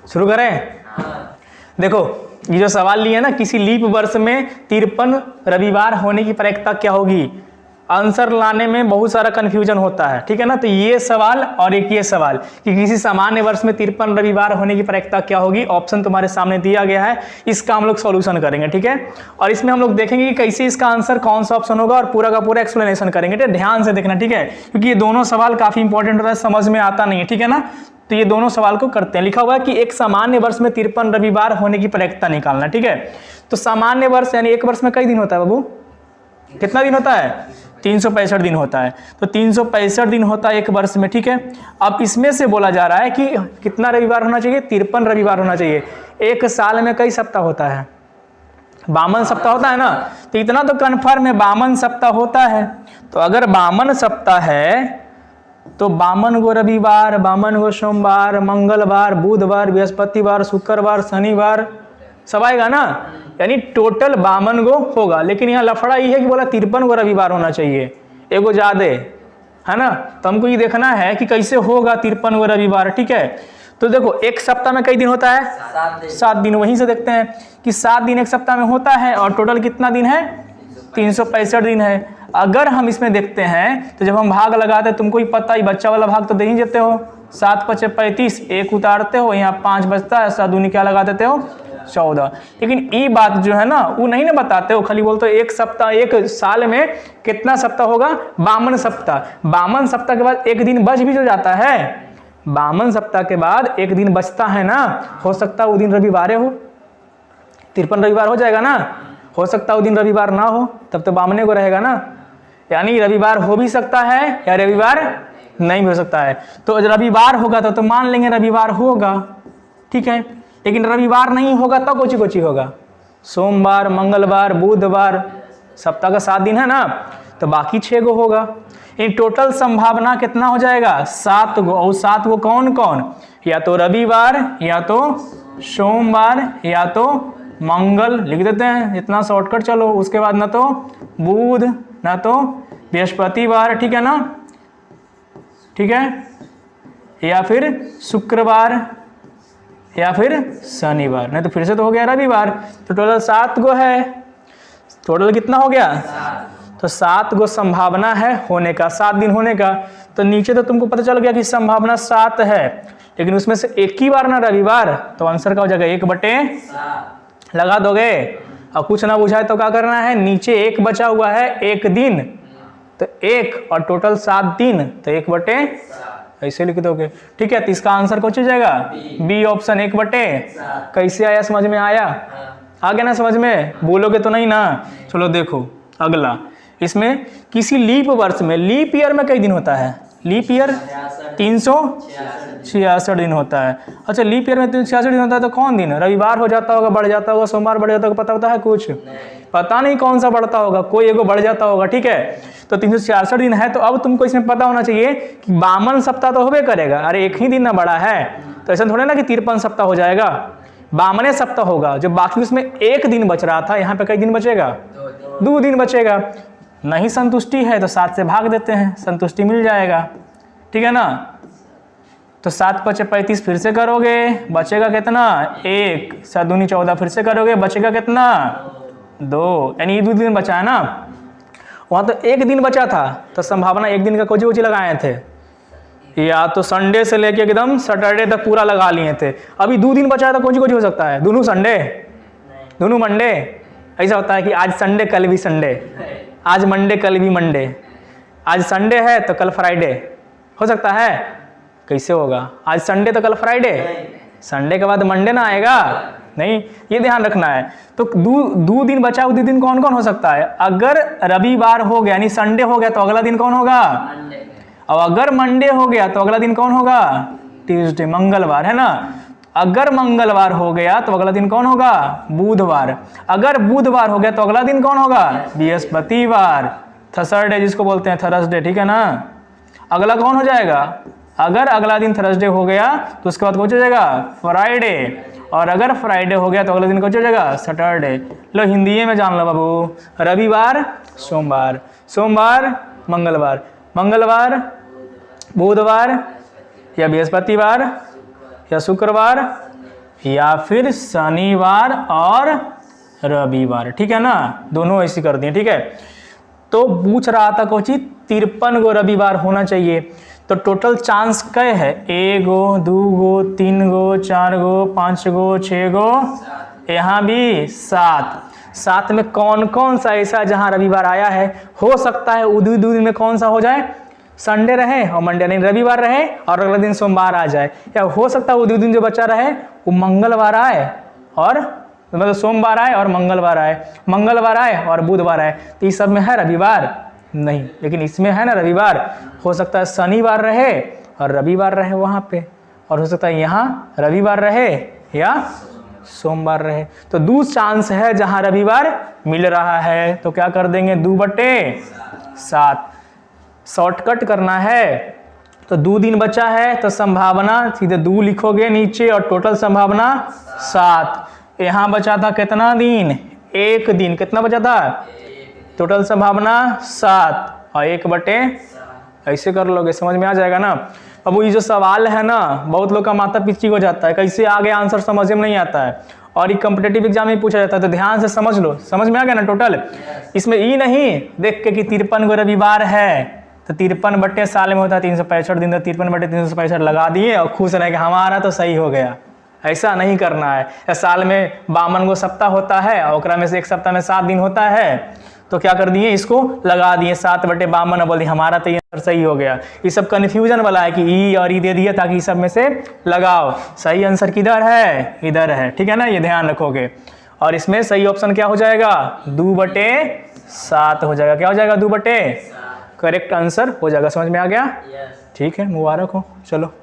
शुरू करें? देखो ये जो सवाल लिए ना, किसी लीप वर्ष में 53 रविवार होने की प्रायिकता क्या होगी, आंसर लाने में बहुत सारा कंफ्यूजन होता है, ठीक है ना। तो ये सवाल और एक ये सवाल कि किसी सामान्य वर्ष में 53 रविवार होने की प्रायिकता क्या होगी, ऑप्शन तुम्हारे सामने दिया गया है, इसका हम लोग सॉल्यूशन करेंगे, ठीक है। और इसमें हम लोग देखेंगे कि कैसे इसका आंसर कौन सा ऑप्शन होगा और पूरा का पूरा एक्सप्लेनेशन करेंगे, ठीक है। ध्यान से देखना, ठीक है, क्योंकि ये दोनों सवाल काफी इंपॉर्टेंट होता है, समझ में आता नहीं है, ठीक है ना। तो ये दोनों सवाल को करते हैं। लिखा हुआ है कि एक सामान्य वर्ष में 53 रविवार होने की प्रायिकता निकालना, ठीक है। तो सामान्य वर्ष यानी एक वर्ष में कई दिन होता है बाबू, कितना दिन होता है? 365 दिन होता है। तो 365 दिन होता है एक वर्ष में, ठीक है। अब इसमें से बोला जा रहा है कि कितना रविवार होना चाहिए? 53 रविवार होना चाहिए। एक साल में कई सप्ताह होता है? 52 सप्ताह होता है ना। तो इतना तो कन्फर्म है 52 सप्ताह होता है। तो अगर 52 सप्ताह है तो 52 गो रविवार, 52 गो सोमवार, मंगलवार, बुधवार, बृहस्पतिवार, शुक्रवार, शनिवार सब आएगा ना, यानी टोटल 52 गो होगा। लेकिन यहाँ लफड़ा ये है कि बोला 53 गो रविवार होना चाहिए, एगो ज्यादा है ना। तो हमको ये देखना है कि कैसे होगा 53 गो रविवार, ठीक है। तो देखो एक सप्ताह में कई दिन होता है? 7 दिन। वहीं से देखते हैं कि 7 दिन एक सप्ताह में होता है और टोटल कितना दिन है? 365 दिन है। अगर हम इसमें देखते हैं तो जब हम भाग लगाते हैं, तुमको ही पता ही, बच्चा वाला भाग तो दे ही देते हो, 7 × 5 = 35, एक उतारते हो, यहाँ 5 बचता है, 7 दूनी क्या लगा देते हो? 14। लेकिन ये बात जो है ना वो नहीं ना बताते हो, खाली बोलते हो एक सप्ताह, एक साल में कितना सप्ताह होगा? 52 सप्ताह। 52 सप्ताह के बाद एक दिन बच भी जो जाता है, 52 सप्ताह के बाद एक दिन बचता है ना, हो सकता है वो दिन रविवार हो, 53 रविवार हो जाएगा ना, हो सकता है वो दिन रविवार ना हो, तब तो 52 को रहेगा ना। यानी रविवार हो भी सकता है या रविवार नहीं भी हो सकता है। तो रविवार होगा तो मान लेंगे रविवार होगा, ठीक है। लेकिन रविवार नहीं होगा तो कोची कोची होगा? सोमवार, मंगलवार, बुधवार, सप्ताह का 7 दिन है ना, तो बाकी 6 गो होगा। इन टोटल संभावना कितना हो जाएगा? 7 गो। और 7 गो कौन कौन? या तो रविवार, या तो सोमवार, या तो मंगल, लिख देते हैं इतना शॉर्टकट। चलो उसके बाद ना तो बुध, ना तो बृहस्पतिवार, ठीक है ना, ठीक है, या फिर शुक्रवार, या फिर शनिवार, नहीं तो फिर से तो हो गया रविवार। तो टोटल 7 गो है। टोटल कितना हो गया? तो 7 गो संभावना है होने का, 7 दिन होने का। तो नीचे तो तुमको पता चल गया कि संभावना 7 है, लेकिन उसमें से एक ही बार ना रविवार, तो आंसर का हो जाएगा 1/, लगा दोगे। और कुछ ना बुझाए तो क्या करना है, नीचे 1 बचा हुआ है, 1 दिन, तो 1 और टोटल 7 दिन, तो 1/, ऐसे लिख दोगे, ठीक है। तो इसका आंसर कौन हो जाएगा? B option, 1/। कैसे आया, समझ में आया? आ गया ना समझ में? बोलोगे तो नहीं ना। चलो देखो अगला, इसमें किसी लीप वर्ष में, लीप ईयर में कई दिन होता है? लीप ईयर 366 दिन होता है। अच्छा लीप ईयर में 366 दिन होता है, तो कौन दिन? रविवार हो जाता होगा, बढ़ जाता होगा, सोमवार बढ़ जाता होगा, पता होता है कुछ? पता नहीं कौन सा बढ़ता होगा, कोई एगो बढ़ जाता होगा, ठीक है। तो 366 दिन है, तो अब तुमको इसमें पता होना चाहिए कि 52 सप्ताह तो होबे करेगा। अरे एक ही दिन ना बड़ा है, तो ऐसा थोड़े ना कि 53 सप्ताह हो जाएगा, 52 सप्ताह होगा। जो बाकी उसमें एक दिन बच रहा था, यहाँ पे कई दिन बचेगा? 2 दिन बचेगा। नहीं संतुष्टि है तो 7 से भाग देते हैं, संतुष्टि मिल जाएगा, ठीक है ना। तो 7 × 5 = 35, फिर से करोगे, बचेगा कितना? 1, 7 दूनी 14, फिर से करोगे, बचेगा कितना? 2, यानी 2 दिन बचा है ना। वहाँ तो 1 दिन बचा था, तो संभावना 1 दिन का कोची कोची लगाए थे, या तो संडे से लेके एकदम सैटरडे तक पूरा लगा लिए थे। अभी 2 दिन बचा है तो कोची कोची हो सकता है? दोनों संडे, दोनों मंडे। ऐसा होता है कि आज संडे कल भी संडे, आज मंडे कल भी मंडे, आज संडे है तो कल फ्राइडे, हो सकता है? कैसे होगा? आज संडे तो कल फ्राइडे, संडे के बाद मंडे ना आएगा? नहीं, ये ध्यान रखना है। तो 2 दिन बचा, 2 दिन कौन कौन हो सकता है? अगर रविवार हो गया यानी संडे हो गया, तो अगला दिन कौन होगा? और अगर मंडे हो गया तो अगला दिन कौन होगा? ट्यूसडे, मंगलवार, है ना। अगर मंगलवार हो गया तो अगला दिन कौन होगा? बुधवार। अगर बुधवार हो गया तो अगला दिन कौन होगा? बृहस्पतिवार, थर्सडे जिसको बोलते हैं, थर्सडे, ठीक है ना। अगला कौन हो जाएगा? अगर अगला दिन थर्सडे हो गया तो उसके बाद कौन हो जाएगा? फ्राइडे। और अगर फ्राइडे हो गया तो अगले दिन कौन हो जाएगा? सैटरडे। लो हिंदी में जान लो बाबू, रविवार सोमवार, सोमवार मंगलवार, मंगलवार बुधवार या बृहस्पतिवार या शुक्रवार या फिर शनिवार और रविवार, ठीक है ना, दोनों ऐसे कर दिए, ठीक है। तो पूछ रहा था कोची 53 गो रविवार होना चाहिए, तो टोटल चांस कै है, 1 गो 2 गो 3 गो 4 गो 5 गो 6 गो, यहाँ भी 7 में कौन कौन सा ऐसा जहाँ रविवार आया है, हो सकता है उदी दिन में कौन सा हो जाए, संडे रहे और मंडे नहीं, रविवार रहे और अगले दिन सोमवार आ जाए, या हो सकता है उदी दिन जो बचा रहे वो मंगलवार आए और मतलब सोमवार आए और मंगलवार आए और बुधवार आए, तो इस सब में है रविवार नहीं, लेकिन इसमें है ना रविवार। हो सकता है शनिवार रहे और रविवार रहे वहाँ पे, और हो सकता है यहाँ रविवार रहे या सोमवार रहे, तो 2 चांस है जहाँ रविवार मिल रहा है, तो क्या कर देंगे 2/7। शॉर्टकट करना है तो 2 दिन बचा है, तो संभावना सीधे 2 लिखोगे नीचे और टोटल संभावना 7। यहाँ बचा था कितना दिन, 1 दिन, कितना बचा था, टोटल संभावना 7 और 1/, ऐसे कर लोगे, समझ में आ जाएगा ना। अब ये जो सवाल है ना, बहुत लोग का माथा पिच्ची हो जाता है, कैसे आगे आंसर समझ में नहीं आता है, और ये कॉम्पिटेटिव एग्जाम में पूछा जाता है, तो ध्यान से समझ लो, समझ में आ गया ना। टोटल इसमें ये नहीं देख के कि 53 गो रविवार है, तो 53 साल में होता है 365 दिन, तो 53/365 लगा दिए और खुश रहे कि हमारा तो सही हो गया, ऐसा नहीं करना है। या साल में 52 गो सप्ताह होता है और ओकरा में से एक सप्ताह में 7 दिन होता है, तो क्या कर दिए, इसको लगा दिए 7/52 और बोल दिए हमारा तो ये आंसर सही हो गया। ये सब कन्फ्यूजन वाला है कि ई और ई दे दिए ताकि इस सब में से लगाओ, सही आंसर किधर है, इधर है, ठीक है ना, ये ध्यान रखोगे। और इसमें सही ऑप्शन क्या हो जाएगा, 2/7 हो जाएगा, क्या हो जाएगा 2/, करेक्ट आंसर हो जाएगा। समझ में आ गया, ठीक है, मुबारक हो, चलो।